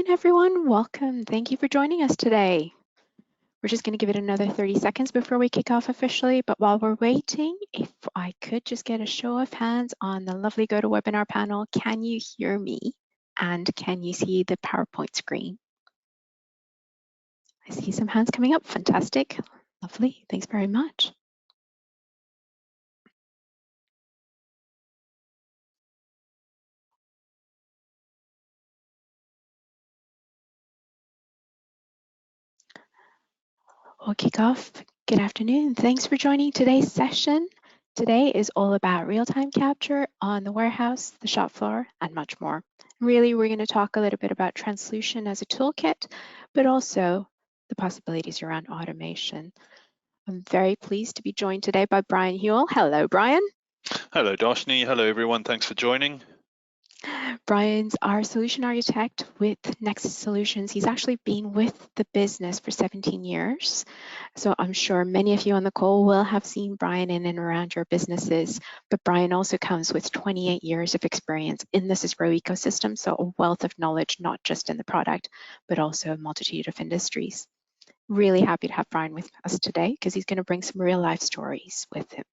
afternoon, everyone. Welcome. Thank you for joining us today. We're just going to give it another 30 seconds before we kick off officially. But while we're waiting, if I could just get a show of hands on the lovely GoToWebinar panel, can you hear me? And can you see the PowerPoint screen? I see some hands coming up. Fantastic. Lovely. Thanks very much. We'll kick off. Good afternoon. Thanks for joining today's session. Today is all about real-time capture on the warehouse, the shop floor, and much more. Really, we're going to talk a little bit about TransLution as a toolkit, but also the possibilities around automation. I'm very pleased to be joined today by Bryan Whewell. Hello, Bryan. Hello, Darshnee. Hello, everyone. Thanks for joining. Bryan's our solution architect with NexSys Solutions. He's actually been with the business for 17 years. So I'm sure many of you on the call will have seen Bryan in and around your businesses, but Bryan also comes with 28 years of experience in the Sysro ecosystem, so a wealth of knowledge, not just in the product, but also a multitude of industries. Really happy to have Bryan with us today because he's going to bring some real life stories with him.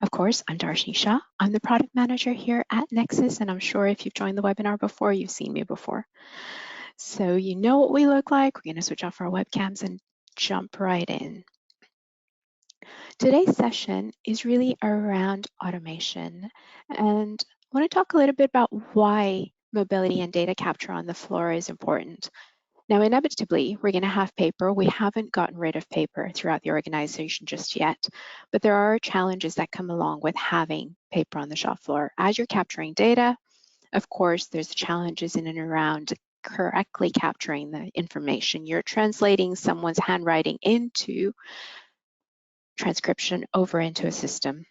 Of course, I'm Darshnee Shah. I'm the product manager here at NexSys, and I'm sure if you've joined the webinar before, you've seen me before. So you know what we look like. We're going to switch off our webcams and jump right in. Today's session is really around automation, and I want to talk a little bit about why mobility and data capture on the floor is important. Now, inevitably, we're going to have paper. We haven't gotten rid of paper throughout the organization just yet, but there are challenges that come along with having paper on the shop floor. As you're capturing data, of course, there's challenges in and around correctly capturing the information. You're translating someone's handwriting into transcription over into a system.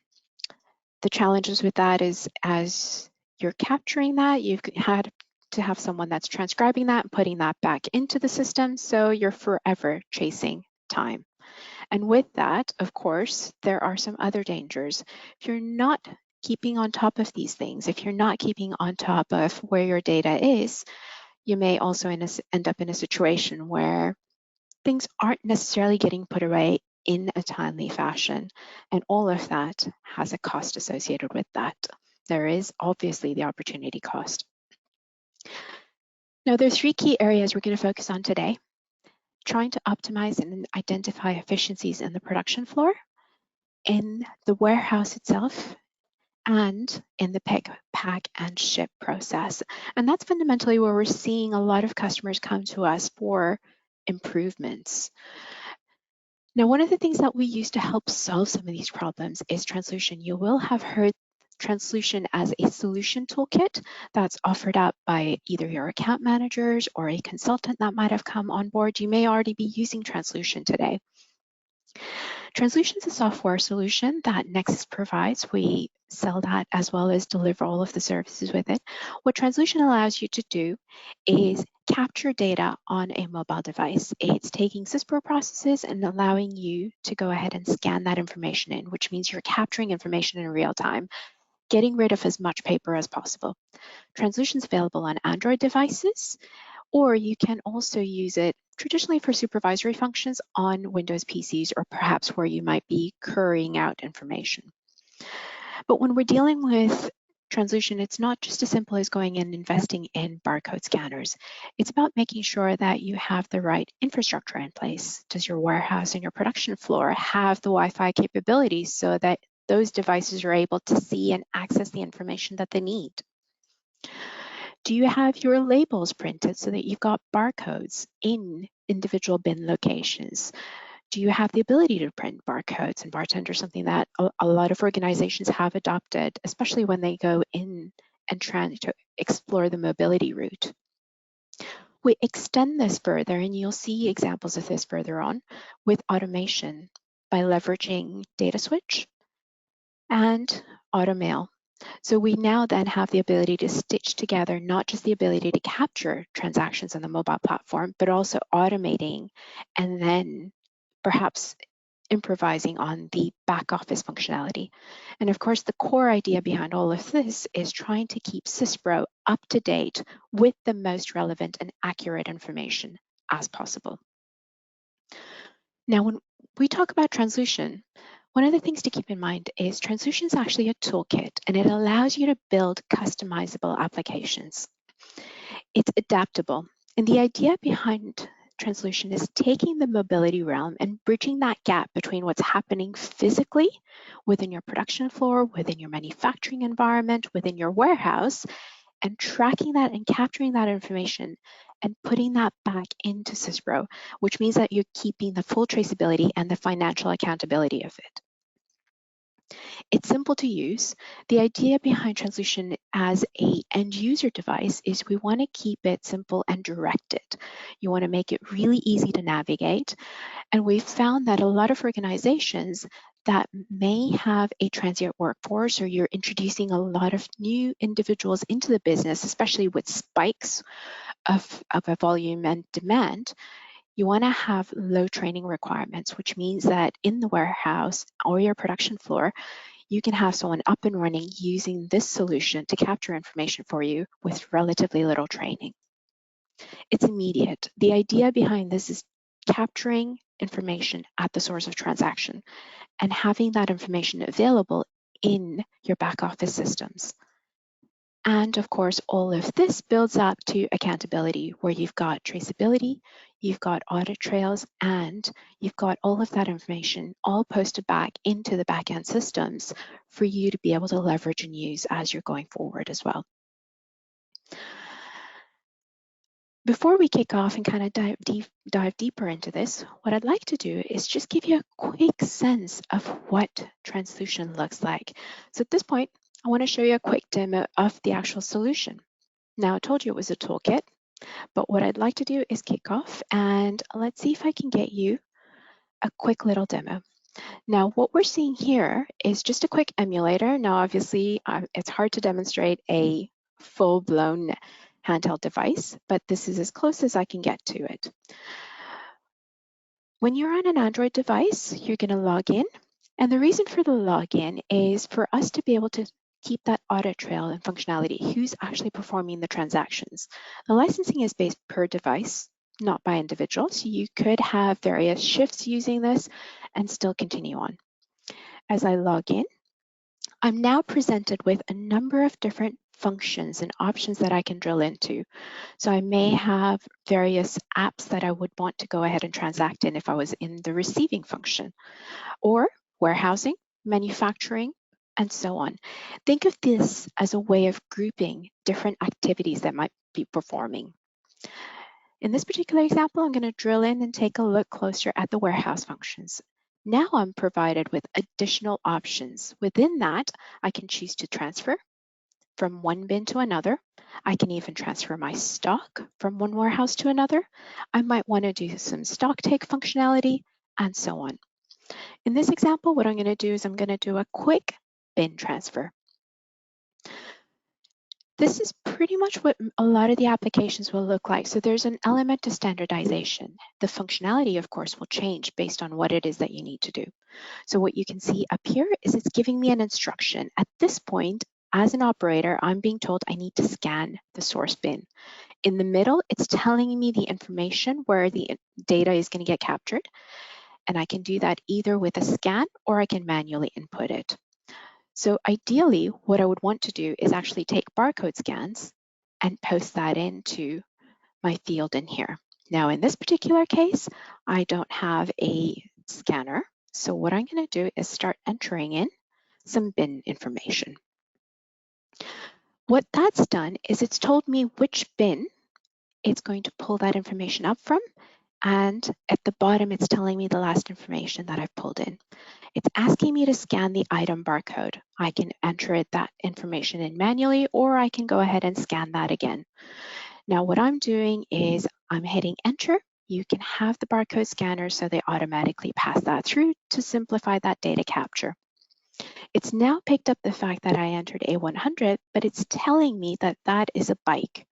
The challenges with that is as you're capturing that, you've had to have someone that's transcribing that and putting that back into the system, so you're forever chasing time. And with that, of course, there are some other dangers. If you're not keeping on top of these things, if you're not keeping on top of where your data is, you may also end up in a situation where things aren't necessarily getting put away in a timely fashion, and all of that has a cost associated with that. There is obviously the opportunity cost. Now, there are three key areas we're going to focus on today: trying to optimize and identify efficiencies in the production floor, in the warehouse itself, and in the pick, pack, and ship process. And that's fundamentally where we're seeing a lot of customers come to us for improvements. Now, one of the things that we use to help solve some of these problems is TransLution. You will have heard TransLution as a solution toolkit that's offered up by either your account managers or a consultant that might have come on board. You may already be using TransLution today. TransLution is a software solution that NexSys provides. We sell that as well as deliver all of the services with it. What TransLution allows you to do is capture data on a mobile device. It's taking Sysro processes and allowing you to go ahead and scan that information in, which means you're capturing information in real time, getting rid of as much paper as possible. TransLution is available on Android devices, or you can also use it traditionally for supervisory functions on Windows PCs, or perhaps where you might be querying out information. But when we're dealing with TransLution, it's not just as simple as going and investing in barcode scanners. It's about making sure that you have the right infrastructure in place. Does your warehouse and your production floor have the Wi-Fi capabilities so that those devices are able to see and access the information that they need? Do you have your labels printed so that you've got barcodes in individual bin locations? Do you have the ability to print barcodes? And bartender is something that a lot of organizations have adopted, especially when they go in and try to explore the mobility route. We extend this further, and you'll see examples of this further on with automation by leveraging data switch and automail. So we now then have the ability to stitch together not just the ability to capture transactions on the mobile platform, but also automating and then perhaps improvising on the back office functionality. And of course, the core idea behind all of this is trying to keep SysPro up to date with the most relevant and accurate information as possible. Now, when we talk about TransLution, one of the things to keep in mind is TransLution is actually a toolkit, and it allows you to build customizable applications. It's adaptable, and the idea behind TransLution is taking the mobility realm and bridging that gap between what's happening physically within your production floor, within your manufacturing environment, within your warehouse, and tracking that and capturing that information and putting that back into SysPro, which means that you're keeping the full traceability and the financial accountability of it. It's simple to use. The idea behind TransLution as an end user device is we want to keep it simple and directed. You want to make it really easy to navigate. And we've found that a lot of organizations that may have a transient workforce, or you're introducing a lot of new individuals into the business, especially with spikes of a volume and demand, you want to have low training requirements, which means that in the warehouse or your production floor, you can have someone up and running using this solution to capture information for you with relatively little training. It's immediate. The idea behind this is capturing information at the source of transaction and having that information available in your back office systems. And of course, all of this builds up to accountability, where you've got traceability, you've got audit trails, and you've got all of that information all posted back into the backend systems for you to be able to leverage and use as you're going forward as well. Before we kick off and kind of dive deeper into this, what I'd like to do is just give you a quick sense of what TransLution looks like. So at this point, I want to show you a quick demo of the actual solution. Now, I told you it was a toolkit, but what I'd like to do is kick off, and let's see if I can get you a quick little demo. Now, what we're seeing here is just a quick emulator. Now, obviously, it's hard to demonstrate a full-blown handheld device, but this is as close as I can get to it. When you're on an Android device, you're going to log in. And the reason for the login is for us to be able to keep that audit trail and functionality, who's actually performing the transactions. The licensing is based per device, not by individual. So you could have various shifts using this and still continue on. As I log in, I'm now presented with a number of different functions and options that I can drill into. So I may have various apps that I would want to go ahead and transact in if I was in the receiving function, or warehousing, manufacturing, and so on. Think of this as a way of grouping different activities that might be performing. In this particular example, I'm going to drill in and take a look closer at the warehouse functions. Now I'm provided with additional options. Within that, I can choose to transfer from one bin to another. I can even transfer my stock from one warehouse to another. I might want to do some stock take functionality, and so on. In this example, what I'm going to do is I'm going to do a quick bin transfer. This is pretty much what a lot of the applications will look like. So there's an element of standardization. The functionality, of course, will change based on what it is that you need to do. So what you can see up here is it's giving me an instruction. At this point, as an operator, I'm being told I need to scan the source bin. In the middle, it's telling me the information where the data is going to get captured. And I can do that either with a scan or I can manually input it. So ideally, what I would want to do is actually take barcode scans and post that into my field in here. Now, in this particular case, I don't have a scanner. So what I'm going to do is start entering in some bin information. What that's done is it's told me which bin it's going to pull that information up from. And at the bottom, it's telling me the last information that I've pulled in. It's asking me to scan the item barcode. I can enter that information in manually, or I can go ahead and scan that again. Now, what I'm doing is I'm hitting enter. You can have the barcode scanner so they automatically pass that through to simplify that data capture. It's now picked up the fact that I entered A100, but it's telling me that that is a bike.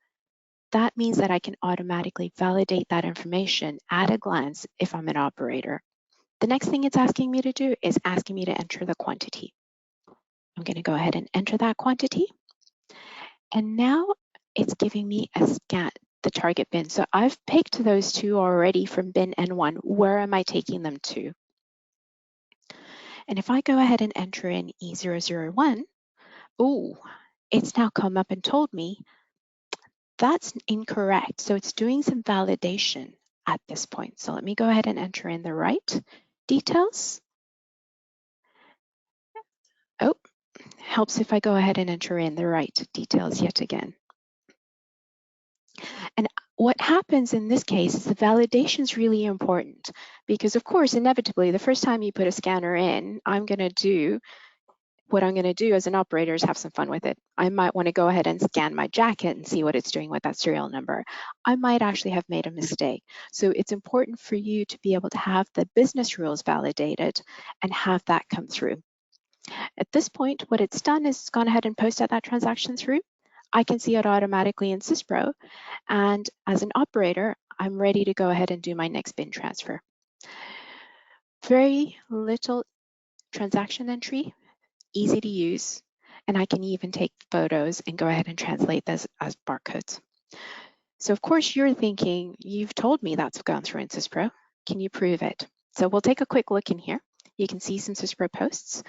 That means that I can automatically validate that information at a glance if I'm an operator. The next thing it's asking me to do is asking me to enter the quantity. I'm going to go ahead and enter that quantity. And now it's giving me a scan, the target bin. So I've picked those two already from bin N1. Where am I taking them to? And if I go ahead and enter in E001, oh, it's now come up and told me that's incorrect. So it's doing some validation at this point. So let me go ahead and enter in the right details. Oh, helps if I go ahead and enter in the right details yet again. And what happens in this case is the validation is really important because, of course, inevitably, the first time you put a scanner in, what I'm going to do as an operator is have some fun with it. I might want to go ahead and scan my jacket and see what it's doing with that serial number. I might actually have made a mistake. So it's important for you to be able to have the business rules validated and have that come through. At this point, what it's done is it's gone ahead and posted that transaction through. I can see it automatically in SysPro. And as an operator, I'm ready to go ahead and do my next bin transfer. Very little transaction entry, easy to use, and I can even take photos and go ahead and translate this as barcodes. So of course you're thinking, you've told me that's gone through in SysPro. Can you prove it? So we'll take a quick look in here. You can see some SysPro posts.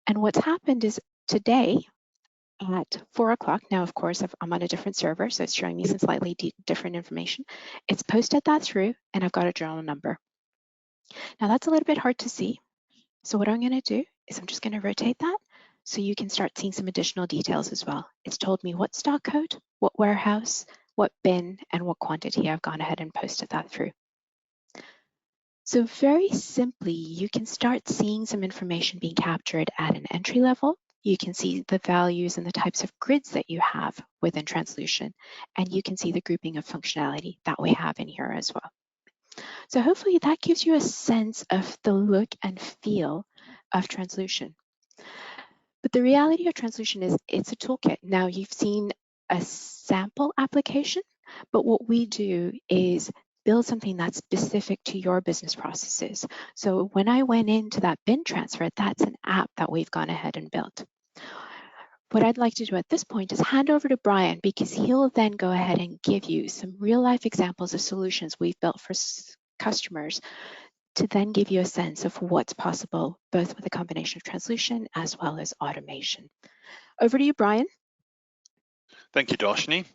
And what's happened is today at 4 o'clock, now of course I'm on a different server, so it's showing me some slightly different information. It's posted that through and I've got a journal number. Now that's a little bit hard to see. So what I'm going to do is I'm just going to rotate that so you can start seeing some additional details as well. It's told me what stock code, what warehouse, what bin, and what quantity. I've gone ahead and posted that through. So very simply, you can start seeing some information being captured at an entry level. You can see the values and the types of grids that you have within TransLution, and you can see the grouping of functionality that we have in here as well. So hopefully that gives you a sense of the look and feel of TransLution. But the reality of TransLution is it's a toolkit. Now you've seen a sample application, but what we do is build something that's specific to your business processes. So when I went into that bin transfer, that's an app that we've gone ahead and built. What I'd like to do at this point is hand over to Bryan because he'll then go ahead and give you some real life examples of solutions we've built for customers to then give you a sense of what's possible, both with a combination of TransLution as well as automation. Over to you, Bryan. Thank you, Darshnee.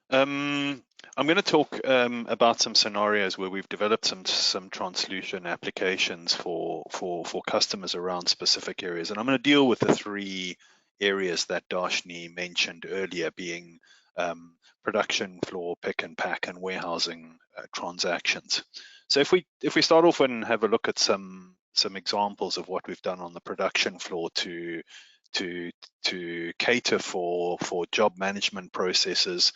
I'm going to talk about some scenarios where we've developed some TransLution applications for customers around specific areas, and I'm going to deal with the three areas that Darshnee mentioned earlier, being production floor, pick and pack, and warehousing transactions. So if we start off and have a look at some examples of what we've done on the production floor to cater for job management processes,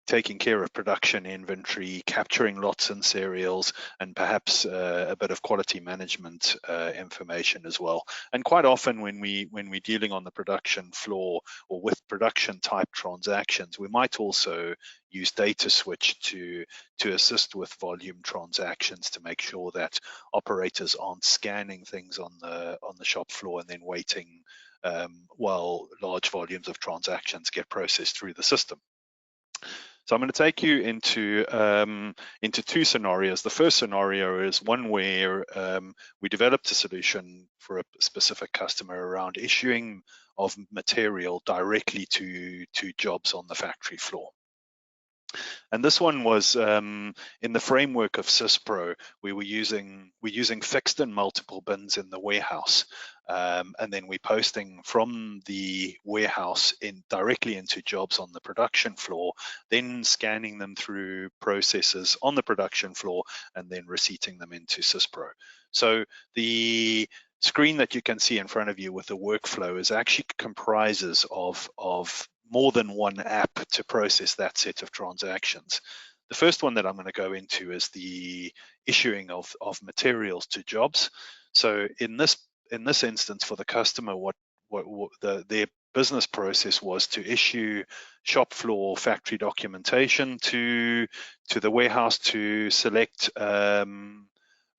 taking care of production inventory, capturing lots and serials, and perhaps a bit of quality management information as well. And quite often when we're dealing on the production floor or with production type transactions, we might also use data switch to assist with volume transactions to make sure that operators aren't scanning things on the shop floor and then waiting while large volumes of transactions get processed through the system. So I'm going to take you into two scenarios. The first scenario is one where we developed a solution for a specific customer around issuing of material directly to jobs on the factory floor. And this one was in the framework of SysPro. We're using fixed and multiple bins in the warehouse, and then we're posting from the warehouse directly into jobs on the production floor, then scanning them through processes on the production floor, and then receipting them into SysPro. So the screen that you can see in front of you with the workflow is actually comprises of more than one app to process that set of transactions. The first one that I'm going to go into is the issuing of materials to jobs. So in this instance, for the customer, what their business process was to issue shop floor factory documentation to the warehouse to select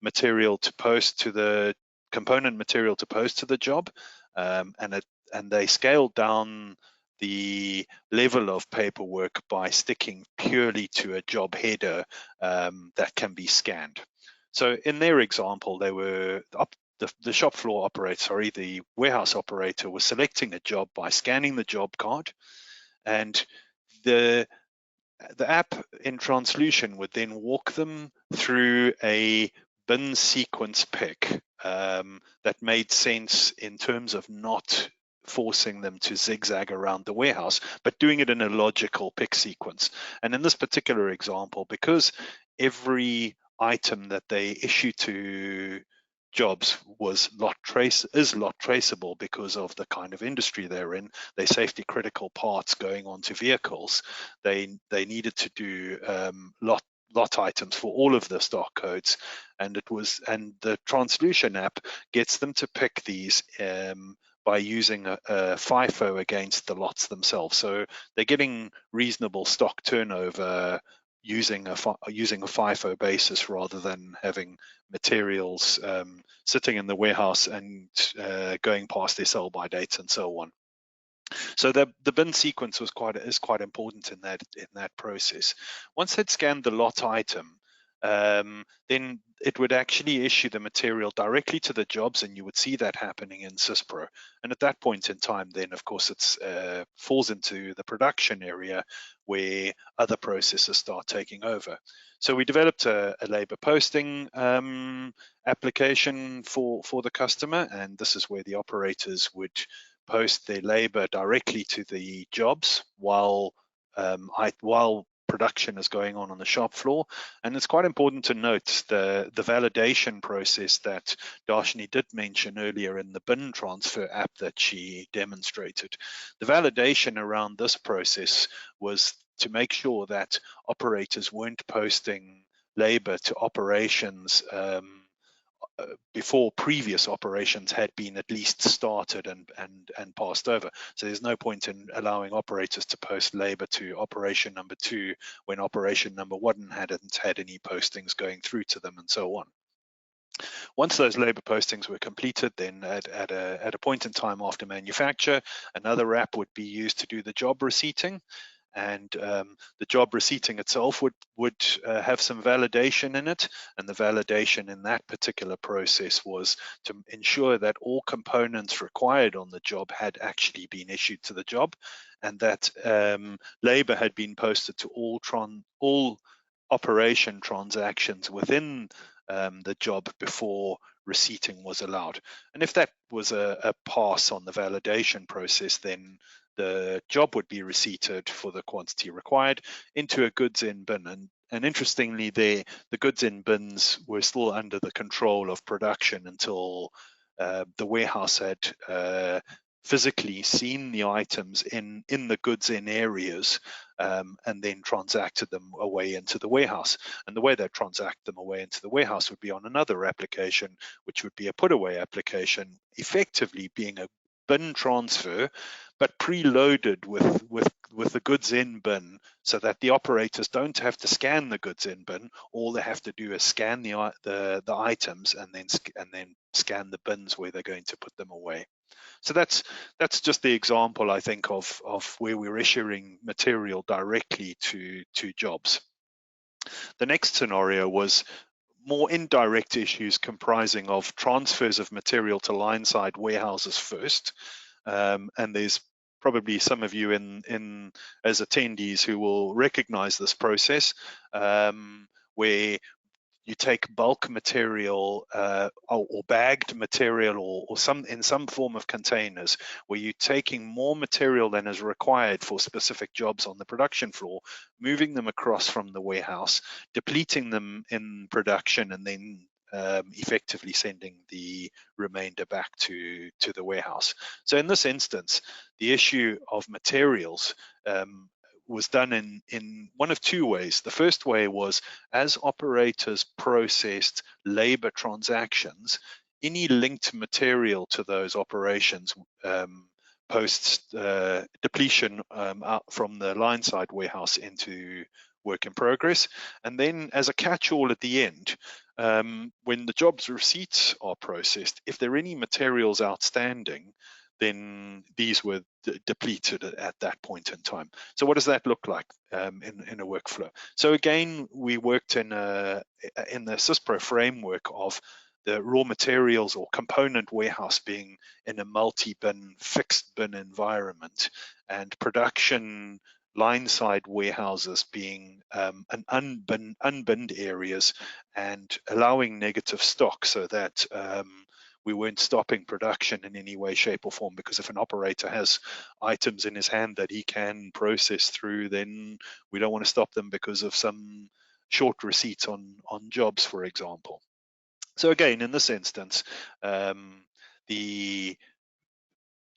material to post to the component material to post to the job, and they scaled down the level of paperwork by sticking purely to a job header that can be scanned. So in their example, they were the shop floor operator, the warehouse operator, was selecting a job by scanning the job card, and the app in TransLution would then walk them through a bin sequence pick that made sense in terms of not forcing them to zigzag around the warehouse, but doing it in a logical pick sequence. And in this particular example, because every item that they issue to jobs is lot traceable because of the kind of industry they're in, they're safety critical parts going onto vehicles, they needed to do lot items for all of the stock codes, and the TransLution app gets them to pick these by using a FIFO against the lots themselves. So they're getting reasonable stock turnover using a FIFO basis rather than having materials sitting in the warehouse and going past their sell by dates and so on. So the bin sequence is quite important in that process. Once they'd scanned the lot item, then it would actually issue the material directly to the jobs, and you would see that happening in SysPro. And at that point in time, then of course it falls into the production area where other processes start taking over. So we developed a labor posting application for the customer, and this is where the operators would post their labor directly to the jobs while production is going on the shop floor. And it's quite important to note the validation process that Darshnee did mention earlier in the bin transfer app that she demonstrated. The validation around this process was to make sure that operators weren't posting labor to operations before previous operations had been at least started and passed over. So there's no point in allowing operators to post labor to operation number 2 when operation number 1 hadn't had any postings going through to them and so on. Once those labor postings were completed, then at a point in time after manufacture, another app would be used to do the job receipting. And the job receipting itself would have some validation in it, and the validation in that particular process was to ensure that all components required on the job had actually been issued to the job, and that labor had been posted to all operation transactions within the job before receipting was allowed. And if that was a pass on the validation process, then the job would be receipted for the quantity required into a goods in bin. And interestingly, the goods in bins were still under the control of production until the warehouse had physically seen the items in the goods in areas and then transacted them away into the warehouse. And the way they transact them away into the warehouse would be on another application, which would be a put away application, effectively being a bin transfer, but preloaded with the goods in bin, so that the operators don't have to scan the goods in bin. All they have to do is scan the items and then scan the bins where they're going to put them away. So that's just the example, I think, of where we're issuing material directly to jobs. The next scenario was more indirect issues comprising of transfers of material to line-side warehouses first. And there's probably some of you in as attendees who will recognize this process, where you take bulk material or bagged material or in some form of containers, where you're taking more material than is required for specific jobs on the production floor, moving them across from the warehouse, depleting them in production, and then effectively sending the remainder back to the warehouse. So in this instance, the issue of materials was done in one of two ways. The first way was, as operators processed labor transactions, any linked material to those operations post depletion out from the line side warehouse into work in progress. And then as a catch-all at the end, when the job's receipts are processed, if there are any materials outstanding, then these were depleted at that point in time. So what does that look like in a workflow? So again, we worked in the SysPro framework of the raw materials or component warehouse being in a multi-bin, fixed bin environment, and production line side warehouses being unbinned areas, and allowing negative stock so that we weren't stopping production in any way, shape, or form, because if an operator has items in his hand that he can process through, then we don't want to stop them because of some short receipts on jobs, for example. So again, in this instance,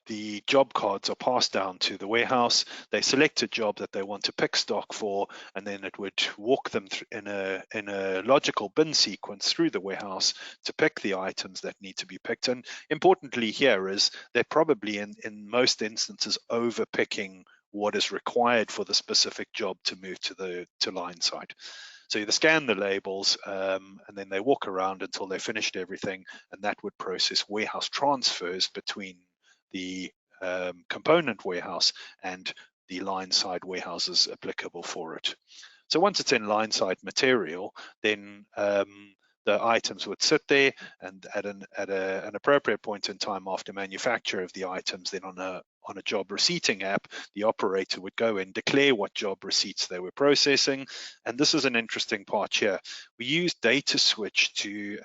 the job cards are passed down to the warehouse. They select a job that they want to pick stock for, and then it would walk them in a logical bin sequence through the warehouse to pick the items that need to be picked. And importantly here is they're probably in most instances over picking what is required for the specific job to move to line side. So you scan the labels, and then they walk around until they finished everything, and that would process warehouse transfers between the component warehouse and the line side warehouses applicable for it. So once it's in line side material, then the items would sit there, and at an appropriate point in time after manufacture of the items, then on a job receipting app, the operator would go and declare what job receipts they were processing. And this is an interesting part here. We use data switch to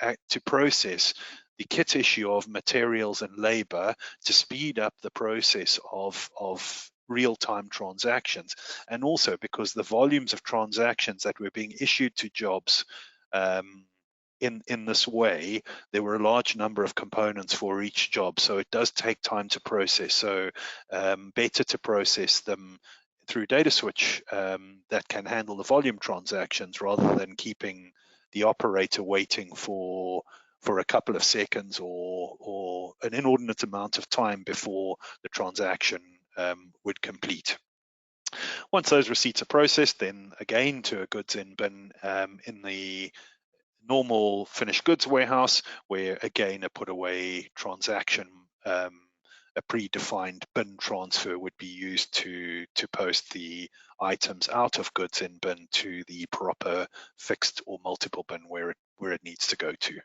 process the kit issue of materials and labor to speed up the process of real-time transactions, and also because the volumes of transactions that were being issued to jobs in this way, there were a large number of components for each job, so it does take time to process. So better to process them through data switch that can handle the volume transactions, rather than keeping the operator waiting for a couple of seconds or an inordinate amount of time before the transaction would complete. Once those receipts are processed, then again to a goods in bin in the normal finished goods warehouse, where again a put away transaction, a predefined bin transfer would be used to post the items out of goods in bin to the proper fixed or multiple bin where it needs to go to.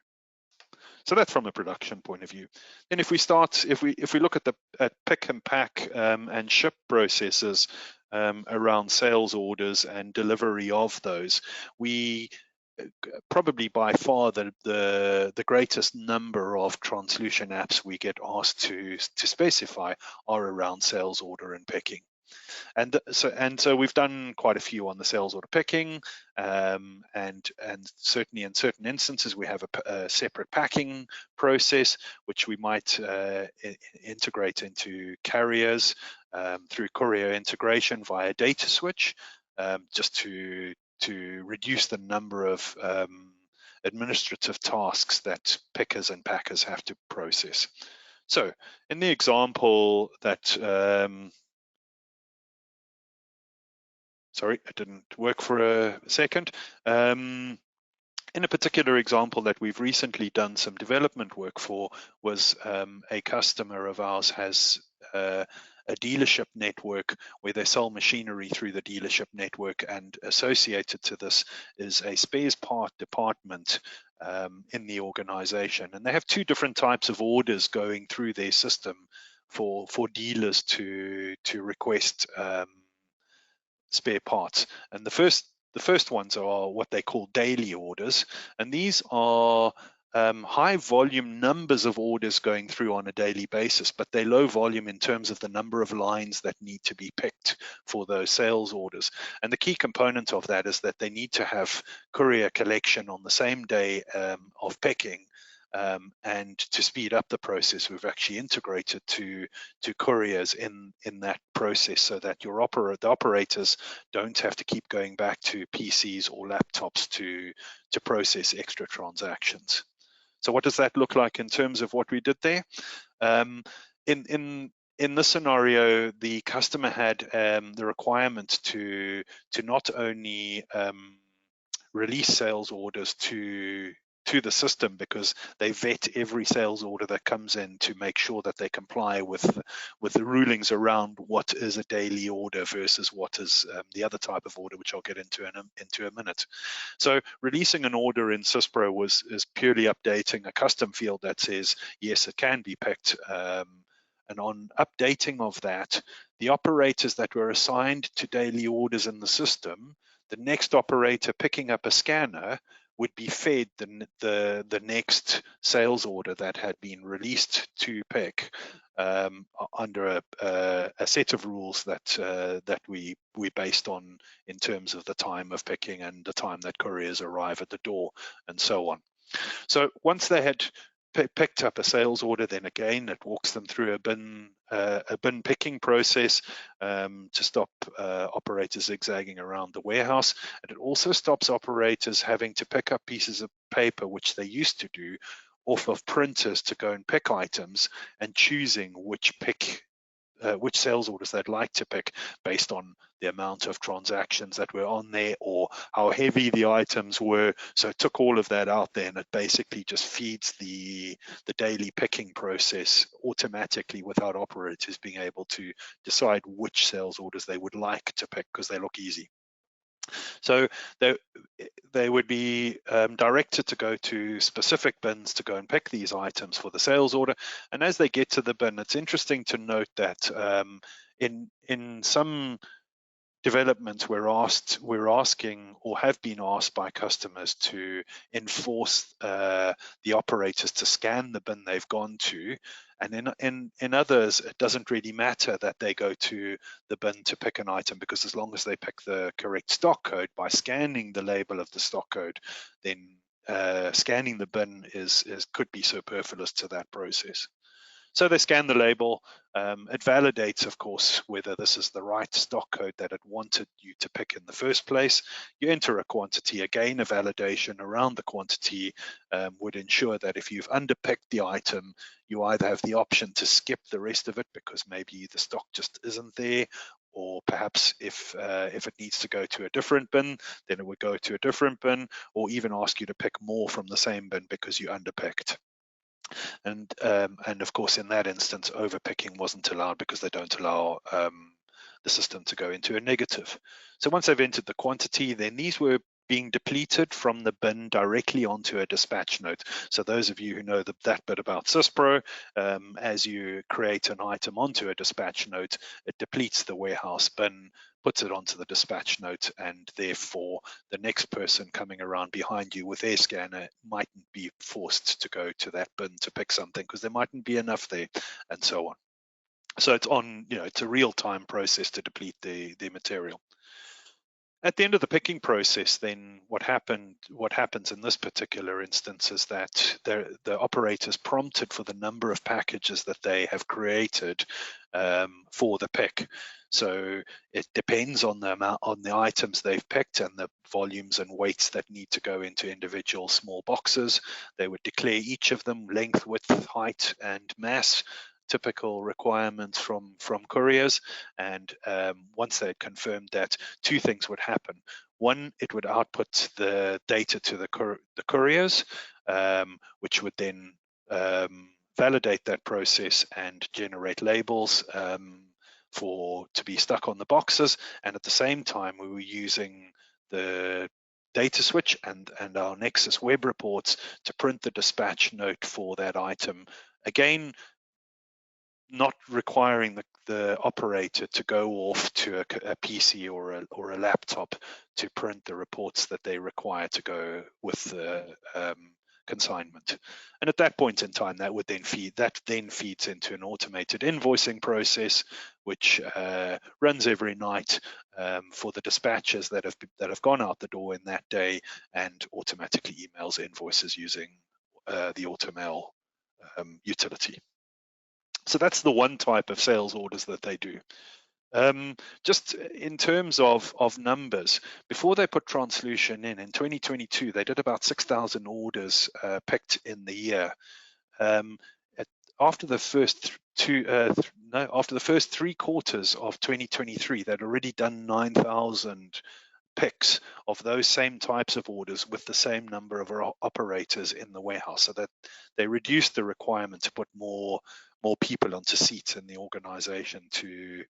So that's from a production point of view. Then if we look at pick and pack and ship processes around sales orders and delivery of those, we probably by far the greatest number of TransLution apps we get asked to specify are around sales order and picking. And so we've done quite a few on the sales order picking, and certainly in certain instances we have a separate packing process, which we might integrate into carriers through courier integration via data switch, just to reduce the number of administrative tasks that pickers and packers have to process. So in the example that sorry, it didn't work for a second. In a particular example that we've recently done some development work for was a customer of ours has a dealership network where they sell machinery through the dealership network, and associated to this is a spares part department in the organization. And they have two different types of orders going through their system for dealers to request spare parts. And the first ones are what they call daily orders, and these are high volume numbers of orders going through on a daily basis, but they're low volume in terms of the number of lines that need to be picked for those sales orders. And the key component of that is that they need to have courier collection on the same day of picking. And to speed up the process, we've actually integrated to couriers in that process, so that the operators don't have to keep going back to PCs or laptops to process extra transactions. So what does that look like in terms of what we did there? In in this scenario, the customer had the requirement to not only release sales orders to the system, because they vet every sales order that comes in to make sure that they comply with the rulings around what is a daily order versus what is the other type of order, which I'll get into in a minute. So releasing an order in SysPro is purely updating a custom field that says yes, it can be picked. And on updating of that, the operators that were assigned to daily orders in the system, the next operator picking up a scanner would be fed the next sales order that had been released to pick under a set of rules that we based on in terms of the time of picking and the time that couriers arrive at the door and so on. So once they had picked up a sales order, then again it walks them through a bin picking process to stop operators zigzagging around the warehouse, and it also stops operators having to pick up pieces of paper, which they used to do, off of printers to go and pick items, and choosing which sales orders they'd like to pick based on the amount of transactions that were on there or how heavy the items were. So it took all of that out there, and it basically just feeds the daily picking process automatically without operators being able to decide which sales orders they would like to pick because they look easy. So they would be directed to go to specific bins to go and pick these items for the sales order. And as they get to the bin, it's interesting to note that in some developments, we're asking or have been asked by customers to enforce the operators to scan the bin they've gone to, and in others it doesn't really matter that they go to the bin to pick an item, because as long as they pick the correct stock code by scanning the label of the stock code, then scanning the bin could be superfluous to that process. So they scan the label. It validates, of course, whether this is the right stock code that it wanted you to pick in the first place. You enter a quantity. Again, a validation around the quantity would ensure that if you've underpicked the item, you either have the option to skip the rest of it because maybe the stock just isn't there, or perhaps if it needs to go to a different bin, then it would go to a different bin, or even ask you to pick more from the same bin because you underpicked. And of course, in that instance, overpicking wasn't allowed because they don't allow the system to go into a negative. So once they've entered the quantity, then these were being depleted from the bin directly onto a dispatch note. So those of you who know that bit about SysPro, as you create an item onto a dispatch note, it depletes the warehouse bin, puts it onto the dispatch note, and therefore the next person coming around behind you with their scanner mightn't be forced to go to that bin to pick something because there mightn't be enough there, and so on. So it's it's a real-time process to deplete the material. At the end of the picking process, then what happens in this particular instance is that the operator's prompted for the number of packages that they have created for the pick. So it depends on the amount, on the items they've picked and the volumes and weights that need to go into individual small boxes. They would declare each of them: length, width, height, and mass, typical requirements from couriers. And once they had confirmed that, two things would happen. One, it would output the data to the couriers, which would then validate that process and generate labels to be stuck on the boxes. And at the same time, we were using the data switch and our NexSys web reports to print the dispatch note for that item. Again, not requiring the operator to go off to a PC or a laptop to print the reports that they require to go with the consignment. And at that point in time, that then feeds into an automated invoicing process, which runs every night for the dispatches that have gone out the door in that day, and automatically emails invoices using the Automail utility. So that's the one type of sales orders that they do. Just in terms of numbers, before they put TransLution in 2022, they did about 6,000 orders picked in the year. After the first after the first 3 quarters of 2023, they'd already done 9,000 picks of those same types of orders with the same number of operators in the warehouse, so that they reduced the requirement to put more people onto seats in the organization to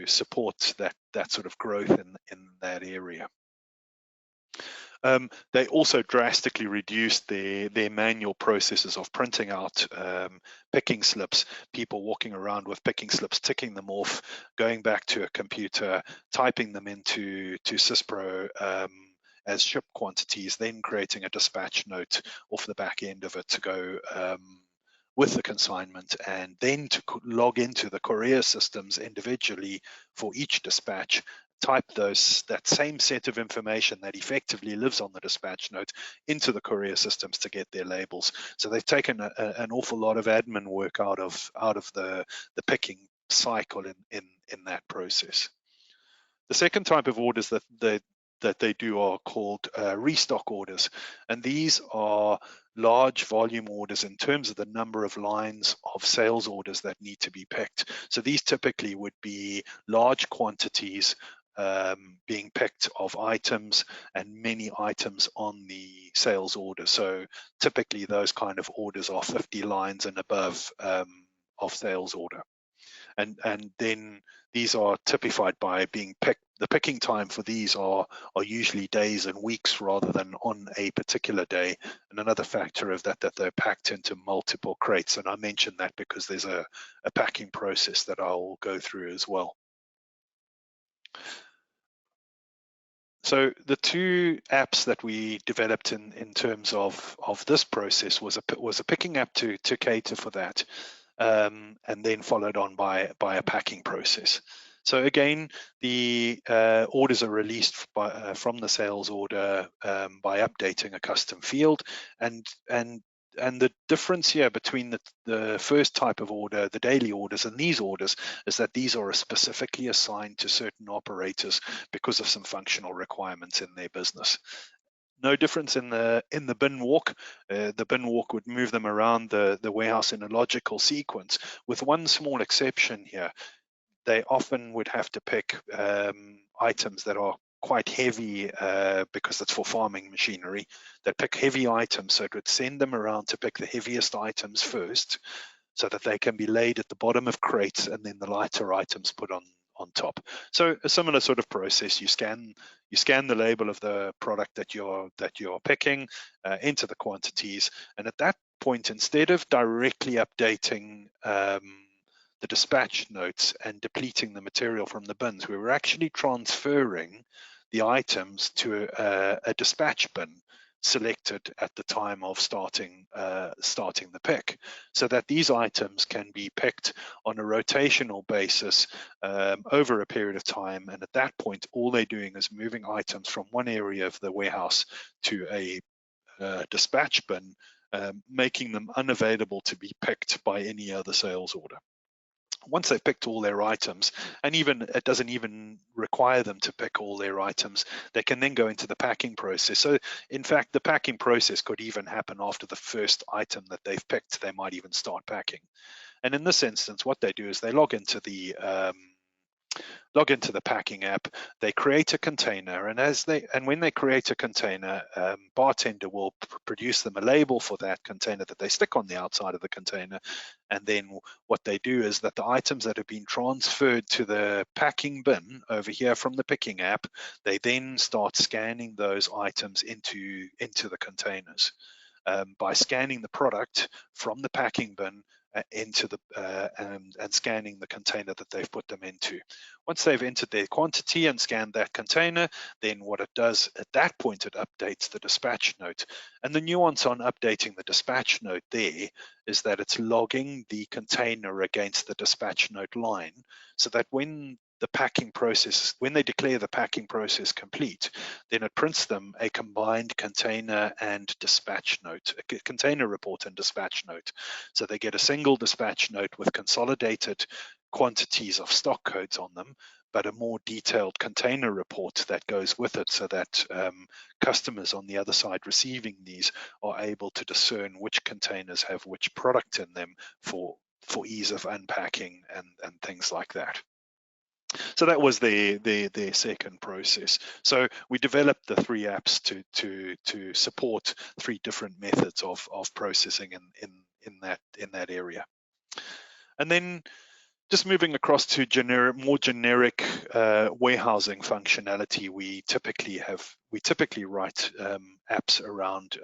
support that sort of growth in that area. They also drastically reduced their manual processes of printing out picking slips, people walking around with picking slips, ticking them off, going back to a computer, typing them into SysPro as ship quantities, then creating a dispatch note off the back end of it to go with the consignment, and then to log into the courier systems individually for each dispatch, type that same set of information that effectively lives on the dispatch note into the courier systems to get their labels. So they've taken an awful lot of admin work out of the picking cycle in that process. The second type of orders that they do are called restock orders, and these are large volume orders in terms of the number of lines of sales orders that need to be picked. So these typically would be large quantities being picked of items, and many items on the sales order. So typically those kind of orders are 50 lines and above of sales order. And then these are typified by being picked. The picking time for these are usually days and weeks rather than on a particular day. And another factor of that they're packed into multiple crates. And I mentioned that because there's a packing process that I'll go through as well. So the 2 apps that we developed in terms of this process was a picking app to cater for that, and then followed on by a packing process. So again, the orders are released from the sales order by updating a custom field, and the difference here between the first type of order, the daily orders, and these orders is that these are specifically assigned to certain operators because of some functional requirements in their business. No difference in the bin walk. The bin walk would move them around the warehouse in a logical sequence, with one small exception here. They often would have to pick items that are quite heavy because it's for farming machinery. They pick heavy items, so it would send them around to pick the heaviest items first, so that they can be laid at the bottom of crates, and then the lighter items put on top. So a similar sort of process. You scan the label of the product that you're picking, enter the quantities, and at that point, instead of directly updating the dispatch notes and depleting the material from the bins, we were actually transferring the items to a dispatch bin selected at the time of starting the pick, so that these items can be picked on a rotational basis over a period of time. And at that point, all they're doing is moving items from one area of the warehouse to a dispatch bin, making them unavailable to be picked by any other sales order. Once they've picked all their items, and even it doesn't even require them to pick all their items, they can then go into the packing process. So in fact, the packing process could even happen after the first item that they've picked. They might even start packing. And in this instance, what they do is they log into the packing app, they create a container, and when they create a container, bartender will produce them a label for that container that they stick on the outside of the container. And then what they do is that the items that have been transferred to the packing bin over here from the picking app, they then start scanning those items into the containers. By scanning the product from the packing bin into the and scanning the container that they've put them into. Once they've entered their quantity and scanned that container, then what it does at that point, it updates the dispatch note. And the nuance on updating the dispatch note there is that it's logging the container against the dispatch note line, so that when the packing process, when they declare the packing process complete, then it prints them a combined container and dispatch note, a container report and dispatch note. So they get a single dispatch note with consolidated quantities of stock codes on them, but a more detailed container report that goes with it, so that customers on the other side receiving these are able to discern which containers have which product in them for for ease of unpacking and things like that. So that was their second process. So we developed the 3 apps to support 3 different methods of processing in that area. And then just moving across to more generic warehousing functionality, we typically write apps around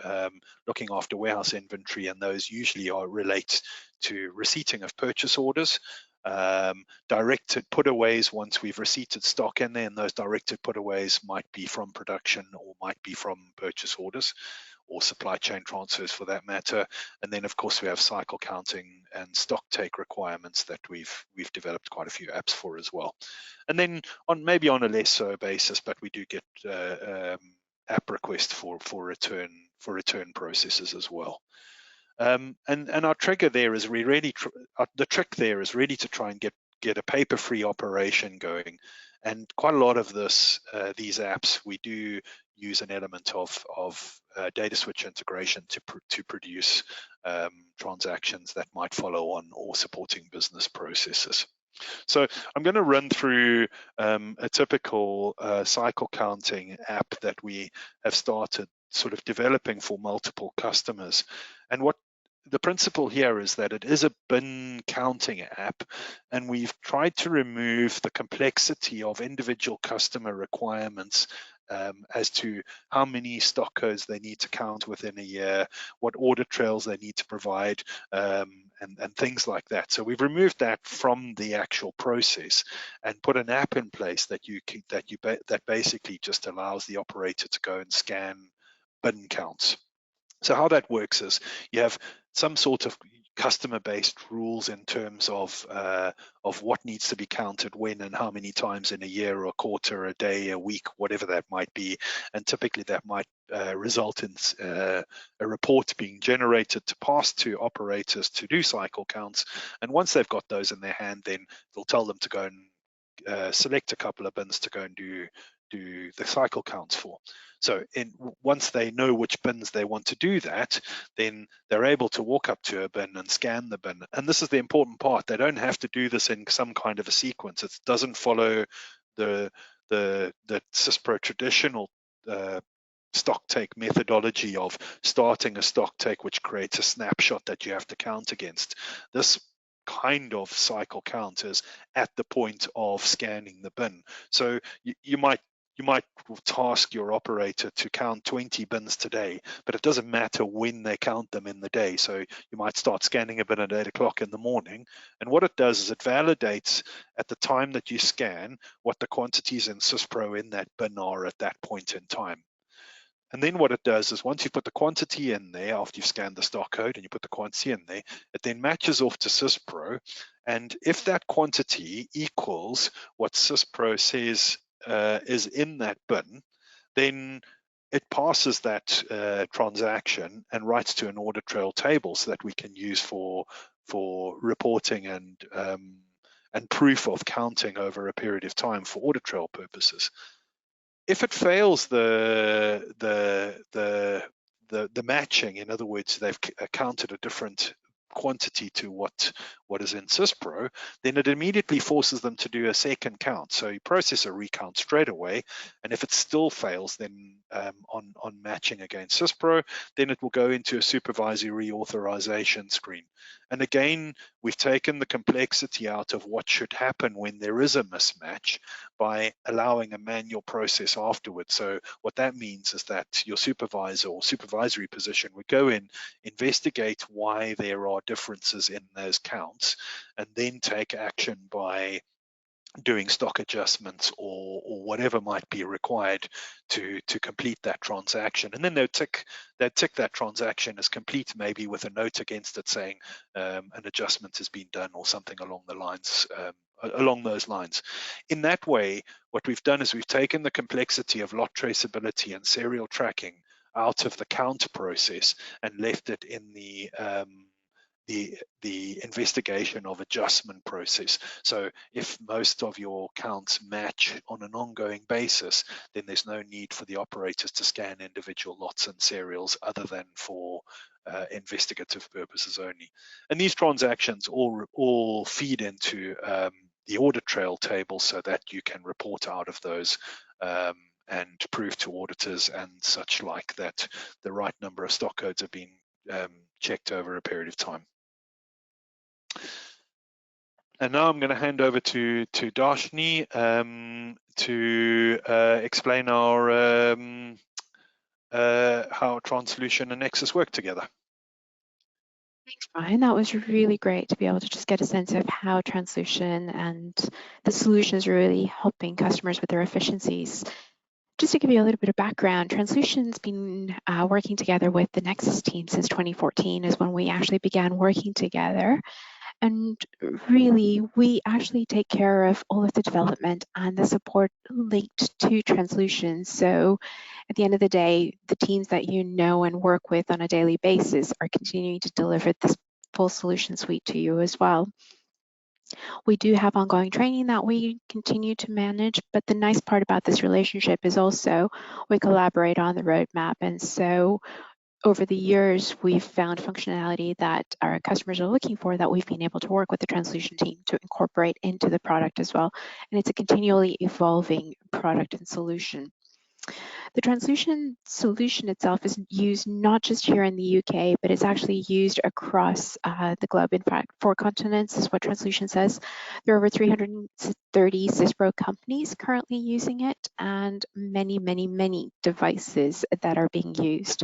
looking after warehouse inventory, and those usually relate to receipting of purchase orders, directed putaways once we've receipted stock in there, and those directed putaways might be from production or might be from purchase orders or supply chain transfers for that matter. And then of course we have cycle counting and stock take requirements that we've developed quite a few apps for as well. And then maybe on a less so basis, but we do get app requests for return processes as well. And our trigger there is the trick there is really to try and get a paper-free operation going. And quite a lot of these apps, we do use an element of data switch integration to produce transactions that might follow on or supporting business processes. So I'm going to run through a typical cycle counting app that we have started sort of developing for multiple customers. And what the principle here is that it is a bin counting app, and we've tried to remove the complexity of individual customer requirements as to how many stock codes they need to count within a year, what audit trails they need to provide, and things like that. So we've removed that from the actual process and put an app in place that basically just allows the operator to go and scan bin counts. So how that works is you have some sort of customer-based rules in terms of what needs to be counted when and how many times in a year or a quarter, a day, a week, whatever that might be. And typically that might result in a report being generated to pass to operators to do cycle counts. And once they've got those in their hand, then they'll tell them to go and select a couple of bins to go and do the cycle counts for. So once they know which bins they want to do that, then they're able to walk up to a bin and scan the bin. And this is the important part. They don't have to do this in some kind of a sequence. It doesn't follow the NexSys Pro traditional stock take methodology of starting a stock take, which creates a snapshot that you have to count against. This kind of cycle count is at the point of scanning the bin. So you might task your operator to count 20 bins today, but it doesn't matter when they count them in the day. So you might start scanning a bin at 8 o'clock in the morning. And what it does is it validates at the time that you scan what the quantities in SysPro in that bin are at that point in time. And then what it does is once you put the quantity in there, after you've scanned the stock code and you put the quantity in there, it then matches off to SysPro. And if that quantity equals what SysPro says is in that bin, then it passes that transaction and writes to an audit trail table so that we can use for reporting and proof of counting over a period of time for audit trail purposes. If it fails the matching, in other words, they've counted a different quantity to what is in SysPro, then it immediately forces them to do a second count. So you process a recount straight away, and if it still fails, then on matching against SysPro, then it will go into a supervisory reauthorization screen. And again, we've taken the complexity out of what should happen when there is a mismatch by allowing a manual process afterwards. So what that means is that your supervisor or supervisory position would go in, investigate why there are differences in those counts, and then take action by doing stock adjustments or whatever might be required to complete that transaction. And then they'd tick that transaction as complete, maybe with a note against it saying an adjustment has been done or something along those lines. In that way, what we've done is we've taken the complexity of lot traceability and serial tracking out of the count process and left it in the investigation of adjustment process. So if most of your counts match on an ongoing basis, then there's no need for the operators to scan individual lots and serials other than for investigative purposes only. And these transactions all feed into the audit trail table so that you can report out of those and prove to auditors and such like that the right number of stock codes have been checked over a period of time. And now I'm going to hand over to Darshnee to explain our how TransLution and NexSys work together. Thanks, Bryan. That was really great to be able to just get a sense of how TransLution and the solutions are really helping customers with their efficiencies. Just to give you a little bit of background, TransLution's been working together with the NexSys team since 2014 is when we actually began working together. And really, we actually take care of all of the development and the support linked to TransLution. So at the end of the day, the teams that you know and work with on a daily basis are continuing to deliver this full solution suite to you as well. We do have ongoing training that we continue to manage, but the nice part about this relationship is also we collaborate on the roadmap. And so over the years, we've found functionality that our customers are looking for that we've been able to work with the TransLution team to incorporate into the product as well. And it's a continually evolving product and solution. The TransLution solution itself is used not just here in the UK, but it's actually used across the globe. In fact, 4 continents is what TransLution says. There are over 330 CISPRO companies currently using it and many, many, many devices that are being used.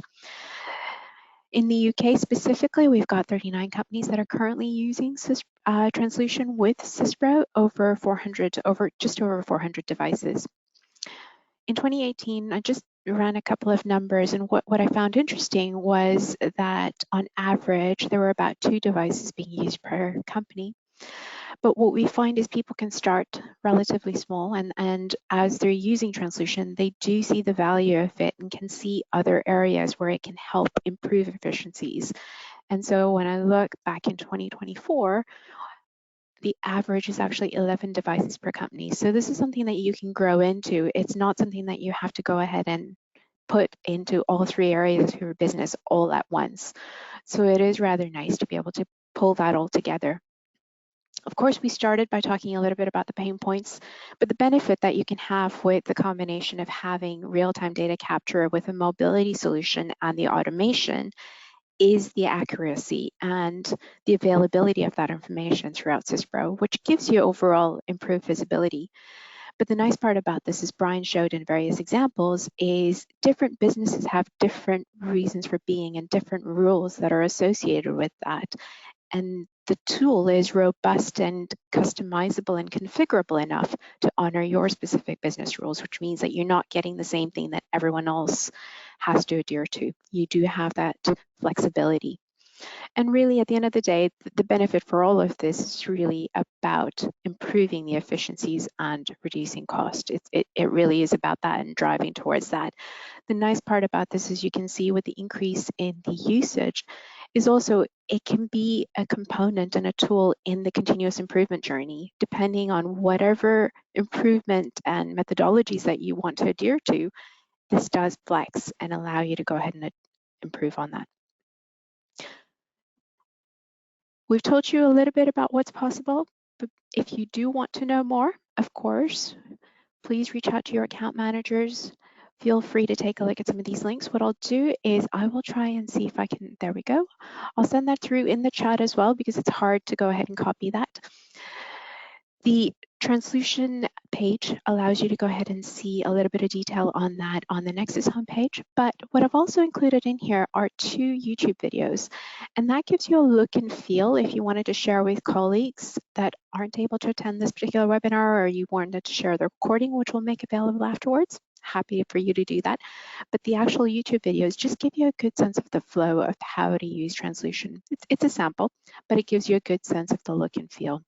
In the UK specifically, we've got 39 companies that are currently using TransLution with CISPRO, just over 400 devices. In 2018, I just ran a couple of numbers, and what I found interesting was that on average, there were about 2 devices being used per company. But what we find is people can start relatively small, and as they're using TransLution, they do see the value of it and can see other areas where it can help improve efficiencies. And so when I look back in 2024, the average is actually 11 devices per company. So this is something that you can grow into. It's not something that you have to go ahead and put into all 3 areas of your business all at once. So it is rather nice to be able to pull that all together. Of course, we started by talking a little bit about the pain points, but the benefit that you can have with the combination of having real-time data capture with a mobility solution and the automation is the accuracy and the availability of that information throughout CISPRO, which gives you overall improved visibility. But the nice part about this, as Bryan showed in various examples, is different businesses have different reasons for being and different rules that are associated with that. And the tool is robust and customizable and configurable enough to honor your specific business rules, which means that you're not getting the same thing that everyone else has to adhere to. You do have that flexibility. And really, at the end of the day, the benefit for all of this is really about improving the efficiencies and reducing cost. It really is about that and driving towards that. The nice part about this, as you can see with the increase in the usage, is also it can be a component and a tool in the continuous improvement journey, depending on whatever improvement and methodologies that you want to adhere to. This does flex and allow you to go ahead and improve on that. We've told you a little bit about what's possible, but if you do want to know more, of course, please reach out to your account managers. Feel free to take a look at some of these links. What I'll do is I will try and see if I can, there we go. I'll send that through in the chat as well because it's hard to go ahead and copy that. The TransLution page allows you to go ahead and see a little bit of detail on that on the NexSys homepage. But what I've also included in here are 2 YouTube videos, and that gives you a look and feel if you wanted to share with colleagues that aren't able to attend this particular webinar, or you wanted to share the recording, which we'll make available afterwards. Happy for you to do that. But the actual YouTube videos just give you a good sense of the flow of how to use TransLution. It's a sample, but it gives you a good sense of the look and feel.